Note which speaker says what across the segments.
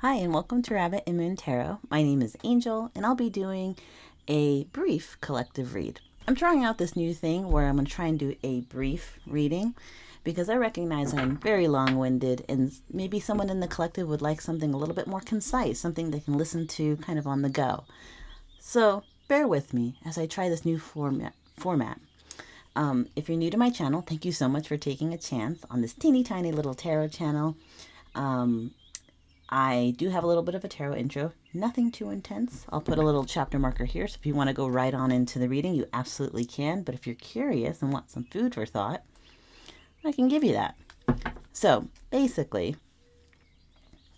Speaker 1: Hi, and welcome to Rabbit and Moon Tarot. My name is Angel, and I'll be doing a brief collective read. I'm trying out this new thing where I'm going to try and do a brief reading because I recognize I'm very long-winded, and maybe someone in the collective would like something a little bit more concise, something they can listen to kind of on the go. So bear with me as I try this new format. If you're new to my channel, thank you so much for taking a chance on this teeny tiny little tarot channel. I do have a little bit of a tarot intro, nothing too intense. I'll put a little chapter marker here, so if you want to go right on into the reading, you absolutely can. But if you're curious and want some food for thought, I can give you that. So basically,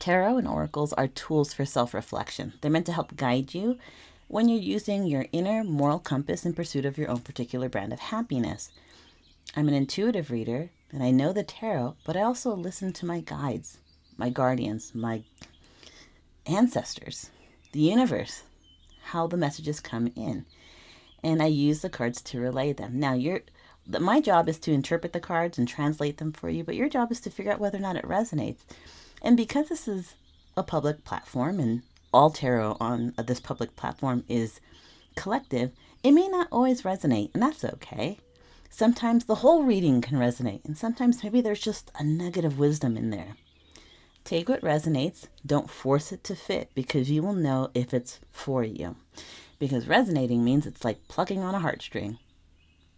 Speaker 1: tarot and oracles are tools for self-reflection. They're meant to help guide you when you're using your inner moral compass in pursuit of your own particular brand of happiness. I'm an intuitive reader, and I know the tarot, but I also listen to my guides, my guardians, my ancestors, the universe, how the messages come in. And I use the cards to relay them. Now, my job is to interpret the cards and translate them for you, but your job is to figure out whether or not it resonates. And because this is a public platform and all tarot on this public platform is collective, it may not always resonate, and that's okay. Sometimes the whole reading can resonate, and sometimes maybe there's just a nugget of wisdom in there. Take what resonates. Don't force it to fit, because you will know if it's for you. Because resonating means it's like plucking on a heartstring.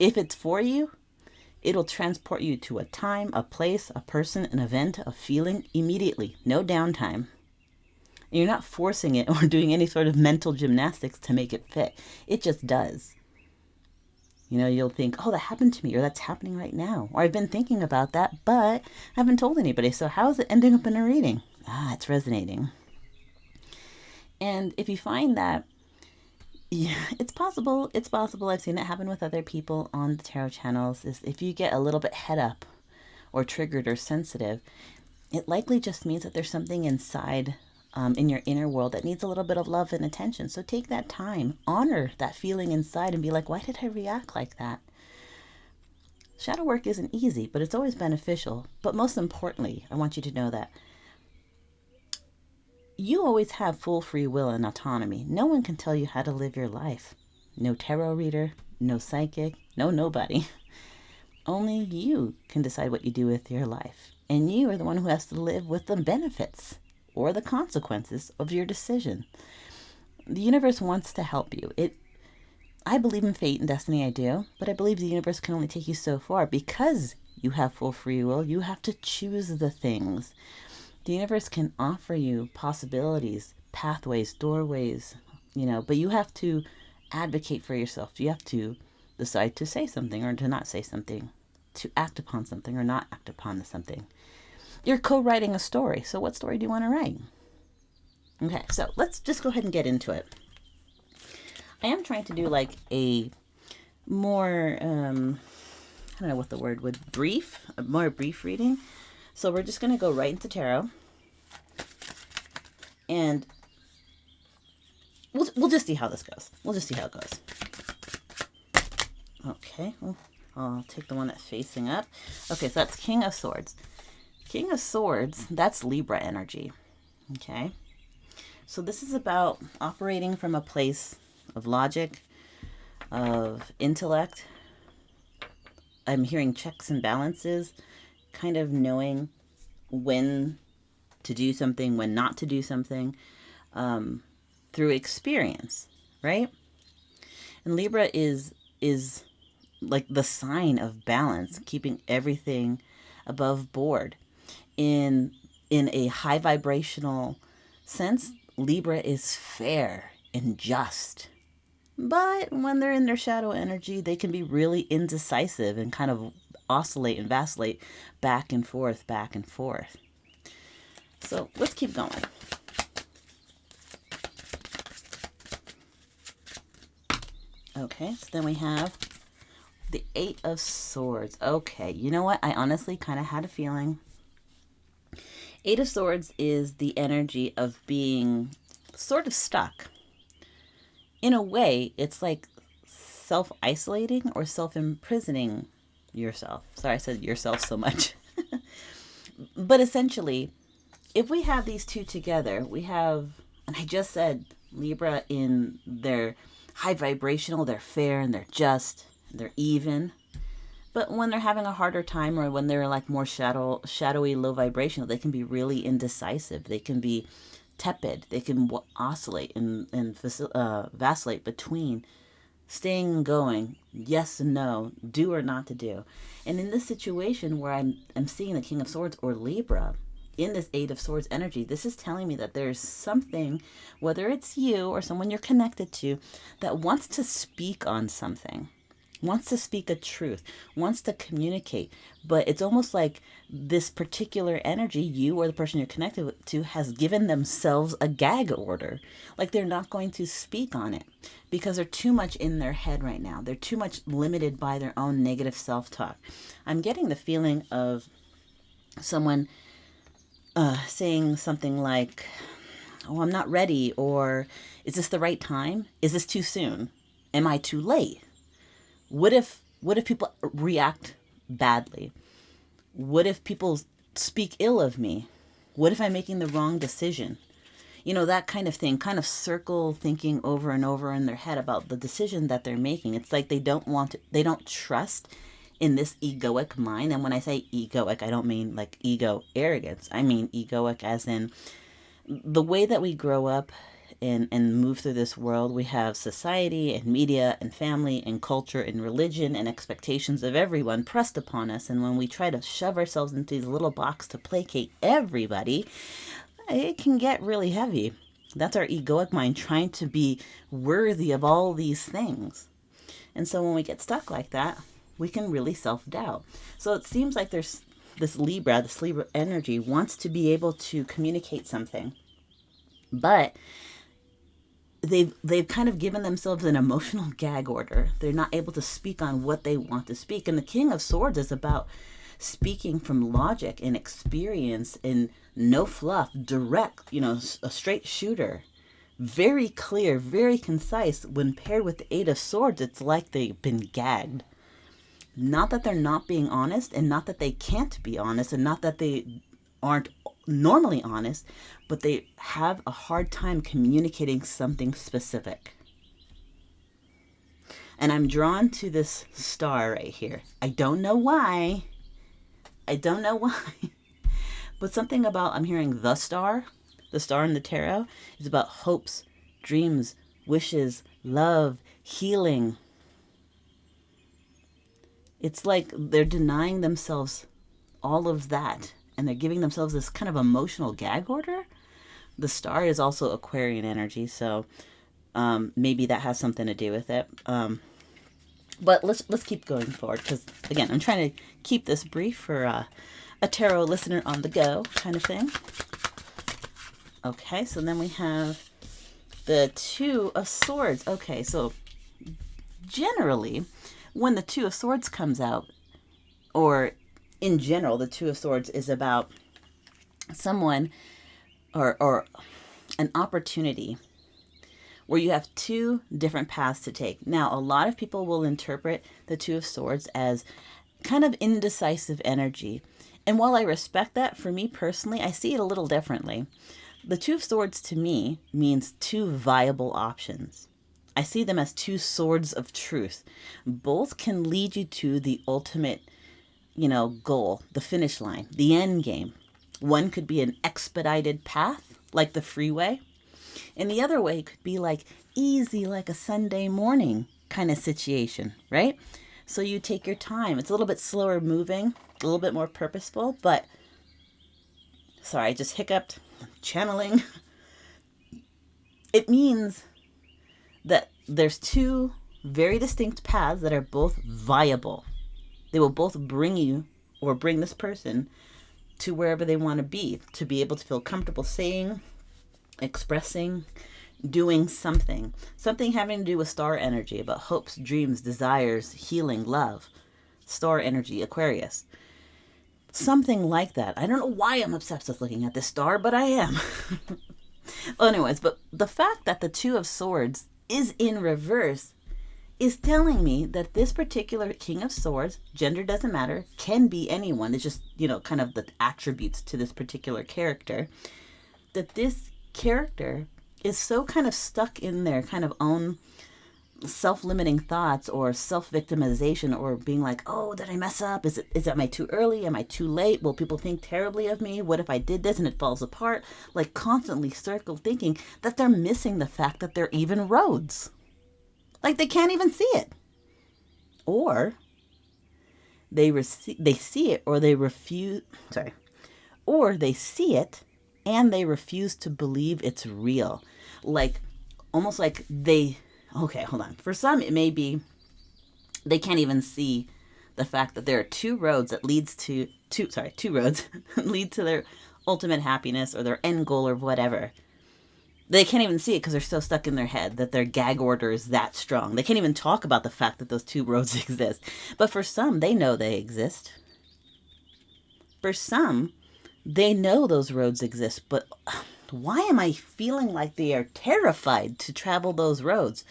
Speaker 1: If it's for you, it'll transport you to a time, a place, a person, an event, a feeling immediately. No downtime. And you're not forcing it or doing any sort of mental gymnastics to make it fit. It just does. You know, you'll think, oh, that happened to me, or that's happening right now. Or I've been thinking about that, but I haven't told anybody. So how is it ending up in a reading? It's resonating. And if you find that, yeah, it's possible. I've seen it happen with other people on the tarot channels, is if you get a little bit head up or triggered or sensitive, it likely just means that there's something inside in your inner world that needs a little bit of love and attention. So take that time, honor that feeling inside, and be like, why did I react like that? Shadow work isn't easy, but it's always beneficial. But most importantly, I want you to know that you always have full free will and autonomy. No one can tell you how to live your life. No tarot reader, no psychic, no nobody. Only you can decide what you do with your life. And you are the one who has to live with the benefits or the consequences of your decision. The universe wants to help you. I believe in fate and destiny, I do, but I believe the universe can only take you so far. Because you have full free will, you have to choose the things. The universe can offer you possibilities, pathways, doorways, but you have to advocate for yourself. You have to decide to say something or to not say something, to act upon something or not act upon something. You're co-writing a story. So what story do you want to write? Okay, so let's just go ahead and get into it. I am trying to do like a more, I don't know what the word would, a more brief reading. So we're just going to go right into tarot. And we'll just see how this goes. We'll just see how it goes. Okay, well, I'll take the one that's facing up. Okay, so that's King of Swords. King of Swords, that's Libra energy. Okay, so this is about operating from a place of logic, of intellect. I'm hearing checks and balances, kind of knowing when to do something, when not to do something, through experience, right? And Libra is like the sign of balance, keeping everything above board. In a high vibrational sense, Libra is fair and just. But when they're in their shadow energy, they can be really indecisive and kind of oscillate and vacillate back and forth, back and forth. So let's keep going. Okay, so then we have the Eight of Swords. Okay, you know what? I honestly kind of had a feeling. Eight of Swords is the energy of being sort of stuck. In a way, it's like self-isolating or self-imprisoning yourself. Sorry I said yourself so much. But essentially, if we have these two together, we have, and I just said Libra in their high vibrational, they're fair and they're just, and they're even. But when they're having a harder time, or when they're like more shadowy, low vibrational, they can be really indecisive. They can be tepid. They can oscillate and vacillate between staying and going, yes and no, do or not to do. And in this situation where I'm seeing the King of Swords or Libra in this Eight of Swords energy, this is telling me that there's something, whether it's you or someone you're connected to, that wants to speak on something, wants to speak a truth, wants to communicate. But it's almost like this particular energy, you or the person you're connected to, has given themselves a gag order. Like they're not going to speak on it because they're too much in their head right now. They're too much limited by their own negative self-talk. I'm getting the feeling of someone saying something like, oh, I'm not ready, or is this the right time? Is this too soon? Am I too late? What if people react badly? What if people speak ill of me? What if I'm making the wrong decision? You know, that kind of thing, kind of circle thinking over and over in their head about the decision that they're making. It's like they don't trust in this egoic mind. And when I say egoic, I don't mean like ego arrogance. I mean egoic as in the way that we grow up and move through this world. We have society and media and family and culture and religion and expectations of everyone pressed upon us. And when we try to shove ourselves into these little boxes to placate everybody, it can get really heavy. That's our egoic mind trying to be worthy of all these things. And so when we get stuck like that, we can really self-doubt. So it seems like there's this Libra energy wants to be able to communicate something, but they've kind of given themselves an emotional gag order. They're not able to speak on what they want to speak. And the King of Swords is about speaking from logic and experience and no fluff, direct, a straight shooter. Very clear, very concise. When paired with the Eight of Swords, it's like they've been gagged. Not that they're not being honest, and not that they can't be honest, and not that they aren't normally honest, but they have a hard time communicating something specific. And I'm drawn to this star right here. I don't know why. But something about, I'm hearing the star in the tarot, is about hopes, dreams, wishes, love, healing. It's like they're denying themselves all of that, and they're giving themselves this kind of emotional gag order. The star is also Aquarian energy, so maybe that has something to do with it. But let's keep going forward, because again, I'm trying to keep this brief for a tarot listener on the go kind of thing. Okay, so then we have the Two of Swords. Okay, so generally, when the Two of Swords comes out, or in general, the Two of Swords is about someone or an opportunity where you have two different paths to take. Now, a lot of people will interpret the Two of Swords as kind of indecisive energy. And while I respect that, for me personally, I see it a little differently. The Two of Swords to me means two viable options. I see them as two swords of truth. Both can lead you to the ultimate, goal, the finish line, the end game. One could be an expedited path, like the freeway. And the other way could be like easy, like a Sunday morning kind of situation, right? So you take your time. It's a little bit slower moving, a little bit more purposeful, but sorry, I just hiccuped, channeling. It means that there's two very distinct paths that are both viable. They will both bring you or bring this person to wherever they want to be able to feel comfortable saying, expressing, doing something having to do with star energy, about hopes, dreams, desires, healing, love. Star energy, Aquarius. Something like that. I don't know why I'm obsessed with looking at this star, but I am. Well, anyways, but the fact that the Two of Swords is in reverse is telling me that this particular King of Swords, gender doesn't matter, can be anyone. It's just, kind of the attributes to this particular character. That this character is so kind of stuck in their kind of own self-limiting thoughts or self-victimization, or being like, oh, did I mess up? Am I too early? Am I too late? Will people think terribly of me? What if I did this and it falls apart? Like constantly circle thinking that they're missing the fact that they're even roads. Like they can't even see it. Or they see it, or they refuse, or they see it and they refuse to believe it's real. Like almost like okay, hold on. For some, it may be they can't even see the fact that there are two roads that two roads lead to their ultimate happiness or their end goal or whatever. They can't even see it because they're so stuck in their head that their gag order is that strong. They can't even talk about the fact that those two roads exist. But for some, they know they exist. For some, they know those roads exist, but why am I feeling like they are terrified to travel those roads?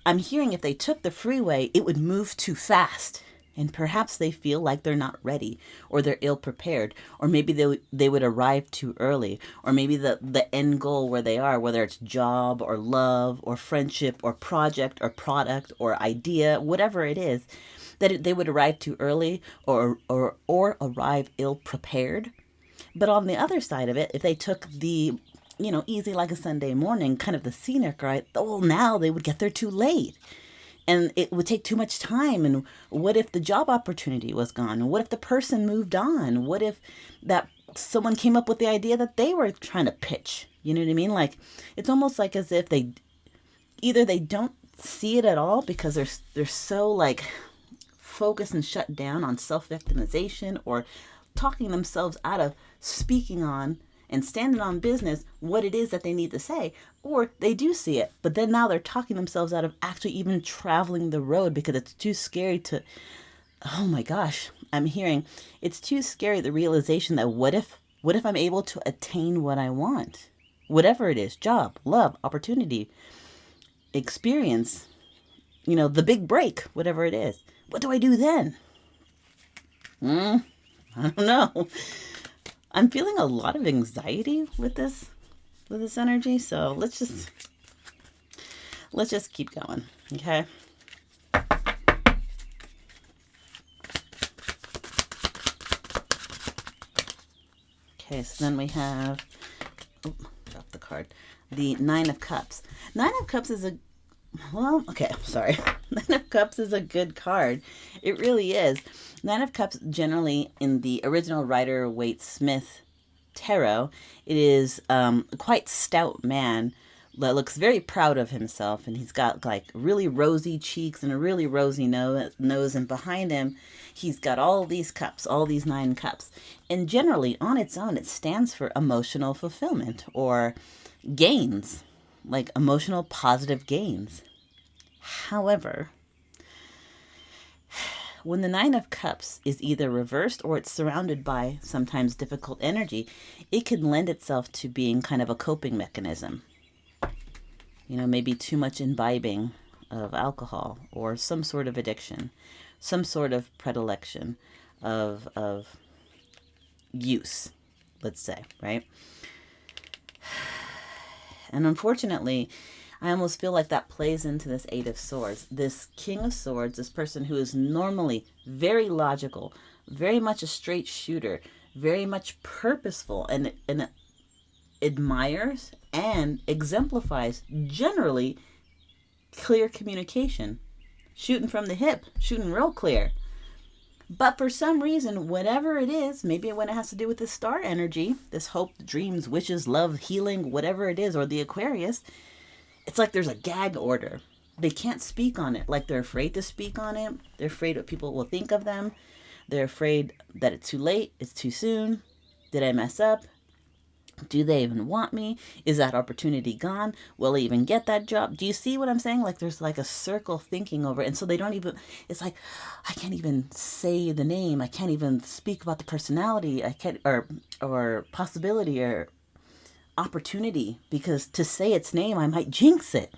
Speaker 1: I'm hearing if they took the freeway, it would move too fast. And perhaps they feel like they're not ready, or they're ill prepared, or maybe they would arrive too early, or maybe the end goal where they are, whether it's job or love or friendship or project or product or idea, whatever it is, that they would arrive too early or arrive ill prepared. But on the other side of it, if they took the, easy like a Sunday morning, kind of the scenic ride, well, now they would get there too late. And it would take too much time. And what if the job opportunity was gone? What if the person moved on? What if that someone came up with the idea that they were trying to pitch? You know what I mean? Like, it's almost like as if they don't see it at all because they're so like focused and shut down on self-victimization or talking themselves out of speaking on and standing on business what it is that they need to say, or they do see it, but then now they're talking themselves out of actually even traveling the road because it's too scary to, oh my gosh, I'm hearing, it's too scary, the realization that what if I'm able to attain what I want? Whatever it is, job, love, opportunity, experience, the big break, whatever it is. What do I do then? I don't know. I'm feeling a lot of anxiety with this energy, so let's just keep going, okay? Okay, so then we have, drop the card, the Nine of Cups. Nine of Cups is Nine of Cups is a good card. It really is. Nine of Cups, generally in the original Rider-Waite-Smith tarot, it is a quite stout man that looks very proud of himself, and he's got like really rosy cheeks and a really rosy nose, and behind him he's got all these cups, all these 9 cups. And generally on its own it stands for emotional fulfillment or gains, like emotional positive gains. However, when the Nine of Cups is either reversed or it's surrounded by sometimes difficult energy, it can lend itself to being kind of a coping mechanism. Maybe too much imbibing of alcohol or some sort of addiction, some sort of predilection of use, let's say, right? And unfortunately, I almost feel like that plays into this Eight of Swords. This King of Swords, this person who is normally very logical, very much a straight shooter, very much purposeful, and admires and exemplifies generally clear communication. Shooting from the hip, shooting real clear. But for some reason, whatever it is, maybe when it has to do with the star energy, this hope, dreams, wishes, love, healing, whatever it is, or the Aquarius, it's like there's a gag order. They can't speak on it. Like they're afraid to speak on it. They're afraid what people will think of them. They're afraid that it's too late. It's too soon. Did I mess up? Do they even want me? Is that opportunity gone? Will I even get that job? Do you see what I'm saying? Like there's like a circle thinking over it. And so they don't even, it's like, I can't even say the name. I can't even speak about the personality. I can't, or possibility or opportunity, because to say its name, I might jinx it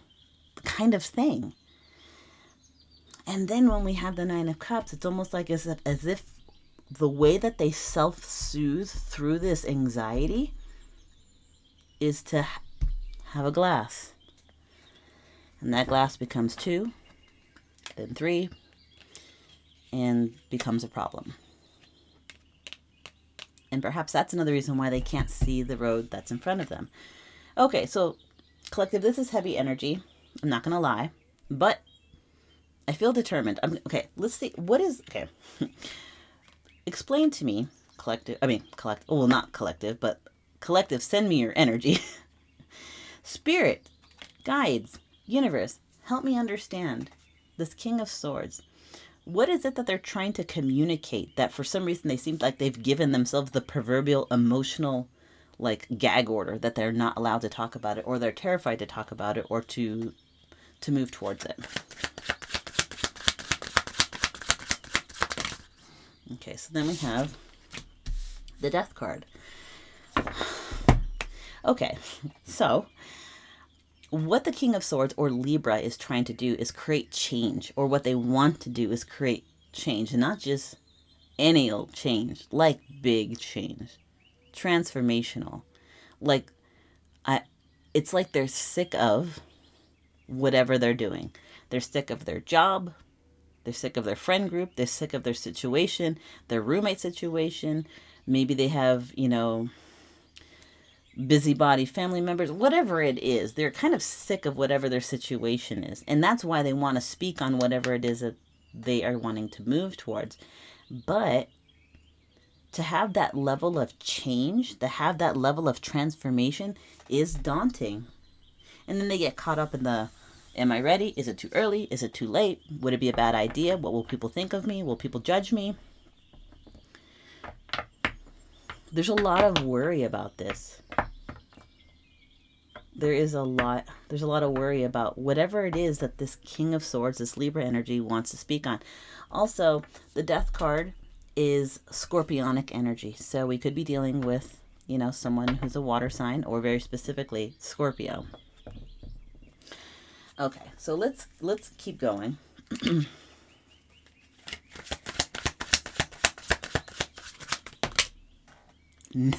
Speaker 1: kind of thing. And then when we have the Nine of Cups, it's almost like as if the way that they self-soothe through this anxiety is to have a glass. And that glass becomes 2, then 3, and becomes a problem. And perhaps that's another reason why they can't see the road that's in front of them. Okay, so collective, this is heavy energy. I'm not going to lie. But I feel determined. Okay, let's see. What is... Okay. Explain to me, collective... well, not collective, but collective, send me your energy. Spirit, guides, universe, help me understand this King of Swords. What is it that they're trying to communicate that for some reason they seem like they've given themselves the proverbial emotional gag order that they're not allowed to talk about it, or they're terrified to talk about it, or to move towards it? Okay, so then we have the Death card. Okay, so what the King of Swords or Libra is trying to do is create change, or what they want to do is create change, and not just any old change, like big change, transformational. It's like they're sick of whatever they're doing. They're sick of their job. They're sick of their friend group. They're sick of their situation, their roommate situation. Maybe they have, busybody family members, whatever it is. They're kind of sick of whatever their situation is. And that's why they want to speak on whatever it is that they are wanting to move towards. But to have that level of change, to have that level of transformation is daunting. And then they get caught up in the, am I ready? Is it too early? Is it too late? Would it be a bad idea? What will people think of me? Will people judge me? There's a lot of worry about this. There's a lot of worry about whatever it is that this King of Swords, this Libra energy, wants to speak on. Also, the Death card is scorpionic energy. So we could be dealing with, someone who's a water sign, or very specifically Scorpio. Okay, so let's keep going. No.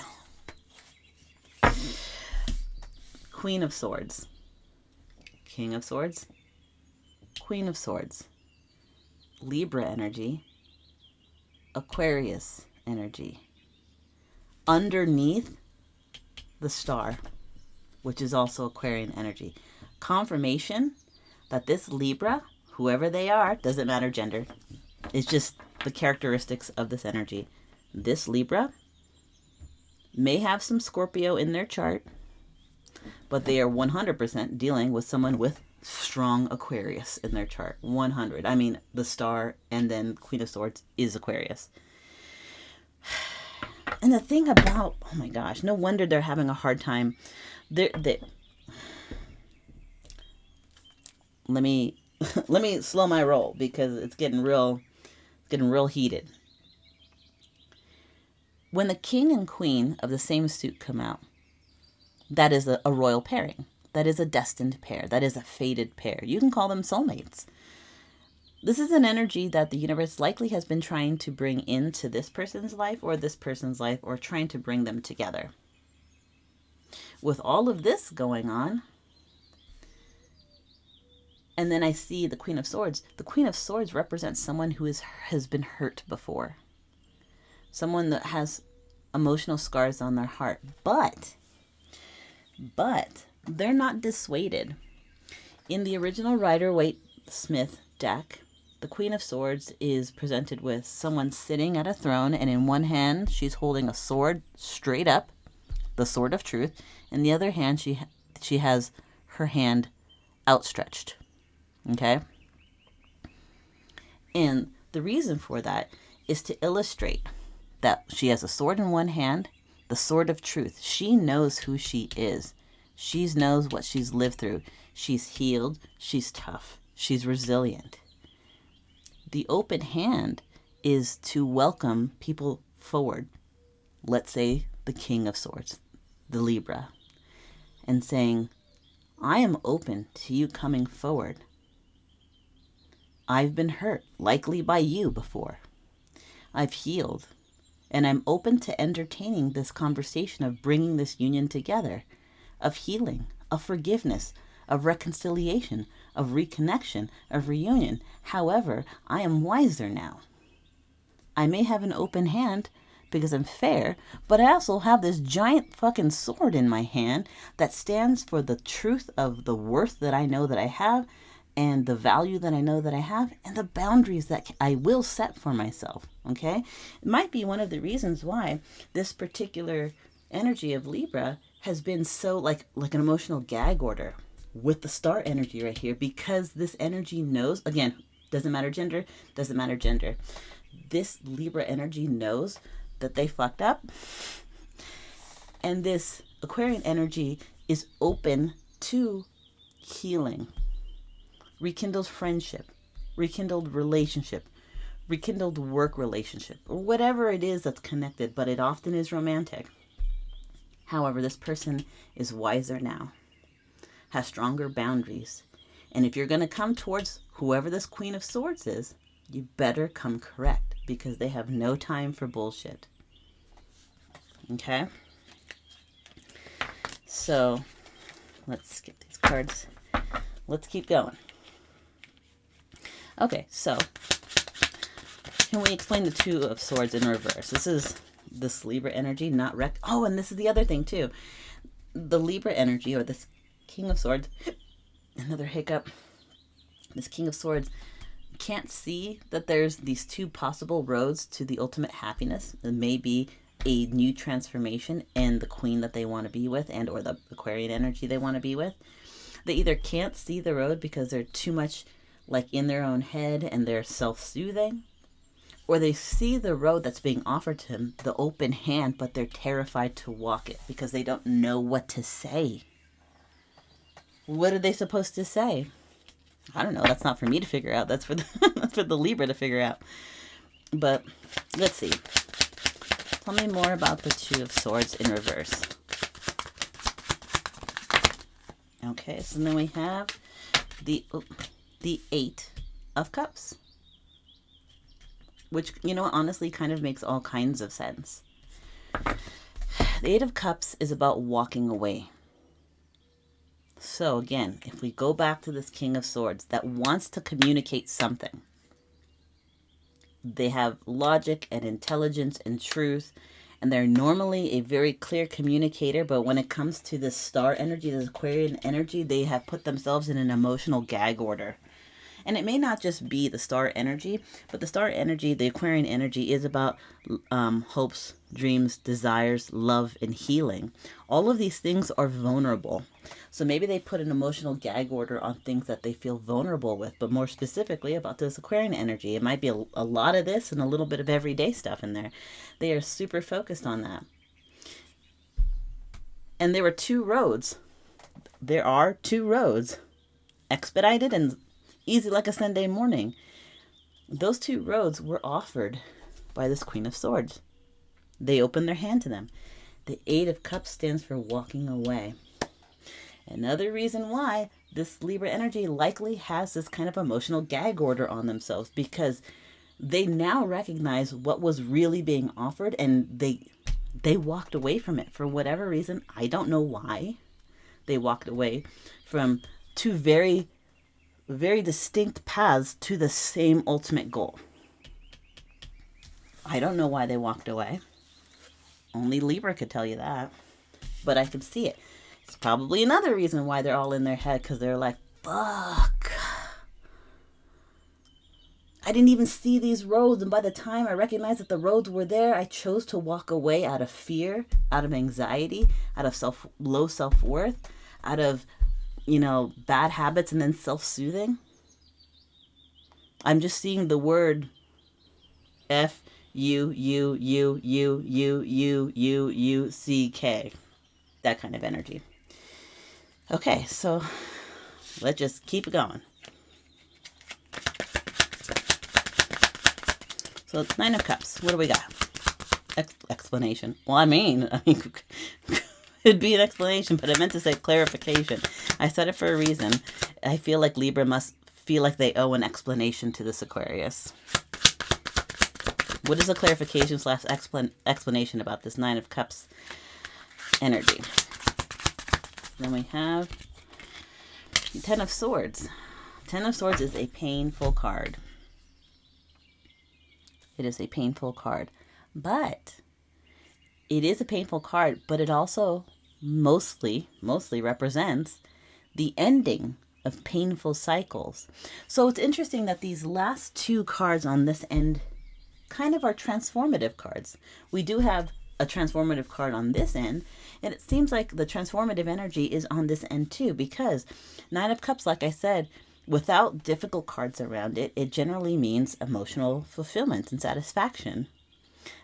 Speaker 1: Queen of Swords. King of Swords. Queen of Swords. Libra energy. Aquarius energy. Underneath the star, which is also Aquarian energy. Confirmation that this Libra, whoever they are, doesn't matter gender. It's just the characteristics of this energy. This Libra may have some Scorpio in their chart, but they are 100% dealing with someone with strong Aquarius in their chart. 100. I mean, the star and then Queen of Swords is Aquarius. And the thing about, oh my gosh, no wonder they're having a hard time. Let me slow my roll because it's getting real heated. When the king and queen of the same suit come out, that is a royal pairing. That is a destined pair. That is a fated pair. You can call them soulmates. This is an energy that the universe likely has been trying to bring into this person's life, or trying to bring them together. With all of this going on, and then I see the Queen of Swords. The Queen of Swords represents someone who has been hurt before. Someone that has emotional scars on their heart. But they're not dissuaded. In the original Rider-Waite-Smith deck, the Queen of Swords is presented with someone sitting at a throne, and in one hand she's holding a sword straight up, the sword of truth. In the other hand, she has her hand outstretched. Okay? And the reason for that is to illustrate that she has a sword in one hand, the sword of truth. She knows who she is. She knows what she's lived through. She's healed. She's tough. She's resilient. The open hand is to welcome people forward. Let's say the King of Swords, the Libra, and saying, I am open to you coming forward. I've been hurt, likely by you before. I've healed, and I'm open to entertaining this conversation of bringing this union together, of healing, of forgiveness, of reconciliation, of reconnection, of reunion. However, I am wiser now. I may have an open hand because I'm fair, but I also have this giant fucking sword in my hand that stands for the truth of the worth that I know that I have, and the value that I know that I have, and the boundaries that I will set for myself. Okay? It might be one of the reasons why this particular energy of Libra has been so like an emotional gag order with the star energy right here, because this energy knows, again, doesn't matter gender, this Libra energy knows that they fucked up, and this Aquarian energy is open to healing, rekindled friendship, rekindled relationship, rekindled work relationship, or whatever it is that's connected, but it often is romantic. However, this person is wiser now, has stronger boundaries, and if you're going to come towards whoever this Queen of Swords is, you better come correct, because they have no time for bullshit. Okay? So, let's get these cards. Let's keep going. Okay, so, can we explain the Two of Swords in reverse? This is this Libra energy, not Oh, and this is the other thing, too. The Libra energy, or this King of Swords, another hiccup, this King of Swords can't see that there's these two possible roads to the ultimate happiness. It may be a new transformation and the queen that they want to be with, and or the Aquarian energy they want to be with. They either can't see the road because they're too much like in their own head and they're self-soothing, or they see the road that's being offered to them, the open hand, but they're terrified to walk it because they don't know what to say. What are they supposed to say? I don't know. That's not for me to figure out. That's for that's for the Libra to figure out. But let's see. Tell me more about the Two of Swords in reverse. Okay, so then we have the Eight of Cups, which, you know, honestly kind of makes all kinds of sense. The Eight of Cups is about walking away. So again, if we go back to this King of Swords that wants to communicate something, they have logic and intelligence and truth, and they're normally a very clear communicator, but when it comes to this star energy, this Aquarian energy, they have put themselves in an emotional gag order. And it may not just be the star energy, but the star energy, the Aquarian energy, is about hopes, dreams, desires, love, and healing. All of these things are vulnerable. So maybe they put an emotional gag order on things that they feel vulnerable with, but more specifically about this Aquarian energy. It might be a lot of this and a little bit of everyday stuff in there. They are super focused on that. And there were two roads. There are two roads. Expedited and easy like a Sunday morning. Those two roads were offered by this Queen of Swords. They opened their hand to them. The Eight of Cups stands for walking away. Another reason why this Libra energy likely has this kind of emotional gag order on themselves, because they now recognize what was really being offered, and they walked away from it for whatever reason. I don't know why. They walked away from two very, very distinct paths to the same ultimate goal. I don't know why they walked away. Only Libra could tell you that. But I could see it. It's probably another reason why they're all in their head, because they're like, fuck. I didn't even see these roads, and by the time I recognized that the roads were there, I chose to walk away out of fear, out of anxiety, out of low self-worth, out of, bad habits, and then self-soothing. I'm just seeing the word Fuck. That kind of energy. Okay, so let's just keep going. So it's Nine of Cups. What do we got? Explanation. Well, I mean, it'd be an explanation, but I meant to say clarification. I said it for a reason. I feel like Libra must feel like they owe an explanation to this Aquarius. What is the clarification slash explanation about this Nine of Cups energy? Then we have Ten of Swords. Ten of Swords is a painful card. It is a painful card. But it is a painful card, but it also mostly represents the ending of painful cycles. So it's interesting that these last two cards on this end kind of are transformative cards. We do have a transformative card on this end, and it seems like the transformative energy is on this end too, because Nine of Cups, like I said, without difficult cards around it, it generally means emotional fulfillment and satisfaction.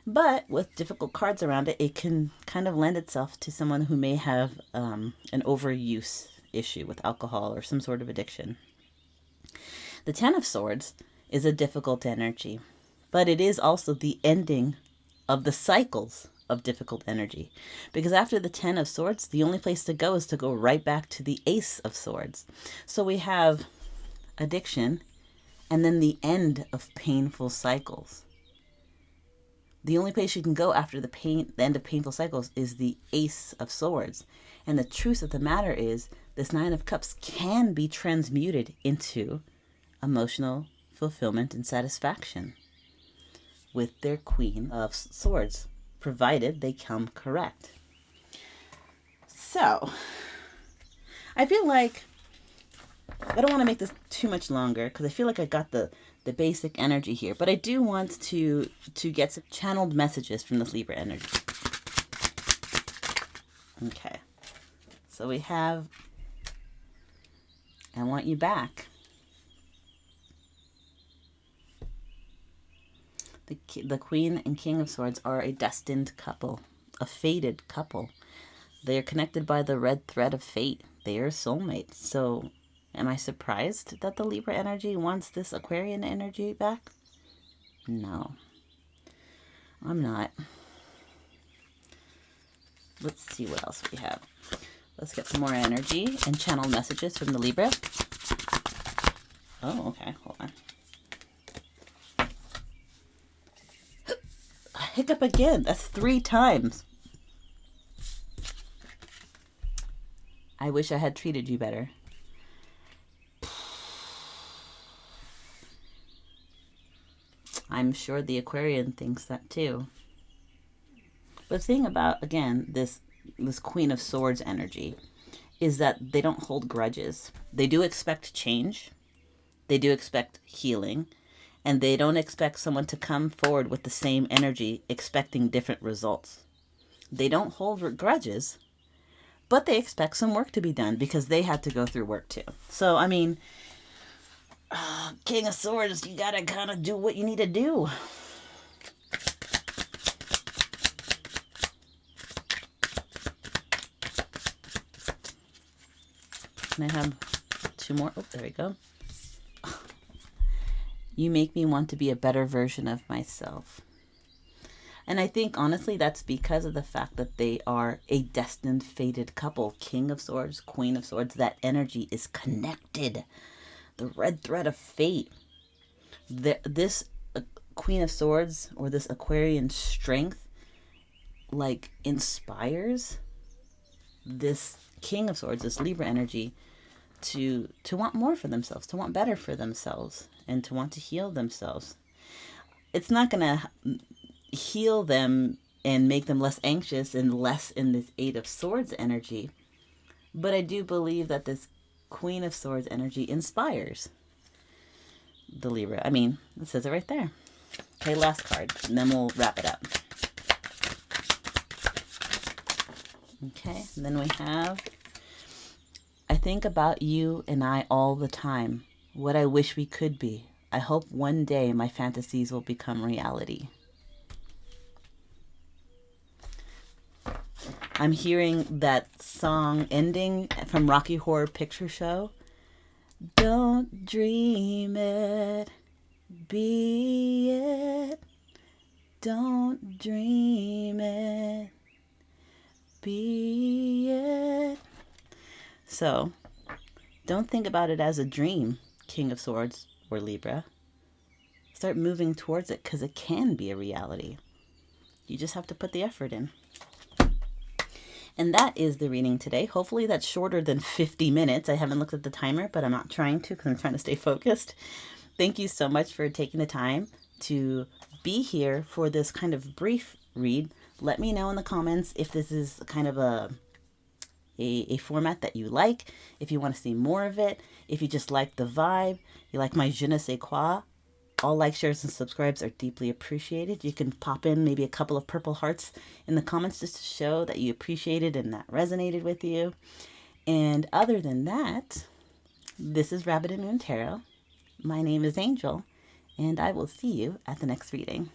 Speaker 1: But with difficult cards around it, it can kind of lend itself to someone who may have an overuse issue with alcohol or some sort of addiction. The Ten of Swords is a difficult energy, but it is also the ending of the cycles of difficult energy. Because after the Ten of Swords, the only place to go is to go right back to the Ace of Swords. So we have addiction and then the end of painful cycles. The only place you can go after the end of painful cycles is the Ace of Swords. And the truth of the matter is, this Nine of Cups can be transmuted into emotional fulfillment and satisfaction with their Queen of Swords, provided they come correct. So, I feel like I don't want to make this too much longer because I feel like I got the basic energy here, but I do want to get some channeled messages from this Libra energy. Okay, so we have, I want you back. The Queen and King of Swords are a destined couple, a fated couple. They are connected by the red thread of fate. They are soulmates. So am I surprised that the Libra energy wants this Aquarian energy back? No, I'm not. Let's see what else we have. Let's get some more energy and channel messages from the Libra. Oh, okay. Hold on. Hiccup again. That's 3 times. I wish I had treated you better. I'm sure the Aquarian thinks that too. But the thing about, again, this Queen of Swords energy is that they don't hold grudges. They do expect change. They do expect healing. And they don't expect someone to come forward with the same energy expecting different results. They don't hold grudges, but they expect some work to be done because they had to go through work too. So, I mean, King of Swords, you gotta kind of do what you need to do. Can I have 2 more? Oh, there we go. You make me want to be a better version of myself. And I think, honestly, that's because of the fact that they are a destined, fated couple. King of Swords, Queen of Swords. That energy is connected. The red thread of fate. This Queen of Swords, or this Aquarian strength, like, inspires this King of Swords, this Libra energy, to want more for themselves, to want better for themselves, and to want to heal themselves. It's not going to heal them and make them less anxious and less in this Eight of Swords energy, but I do believe that this Queen of Swords energy inspires the Libra. I mean, it says it right there. Okay, last card, and then we'll wrap it up. Okay, and then we have, I think about you and I all the time. What I wish we could be. I hope one day my fantasies will become reality. I'm hearing that song ending from Rocky Horror Picture Show. Don't dream it, be it. Don't dream it, be it. So, don't think about it as a dream. King of Swords or Libra, start moving towards it because it can be a reality. You just have to put the effort in. And that is the reading today. Hopefully that's shorter than 50 minutes. I haven't looked at the timer, but I'm not trying to because I'm trying to stay focused. Thank you so much for taking the time to be here for this kind of brief read. Let me know in the comments if this is kind of a format that you like, if you want to see more of it, if you just like the vibe, you like my je ne sais quoi. All likes, shares, and subscribes are deeply appreciated. You can pop in maybe a couple of purple hearts in the comments just to show that you appreciated and that resonated with you. And other than that, this is Rabbit and Moon Tarot. My name is Angel, and I will see you at the next reading.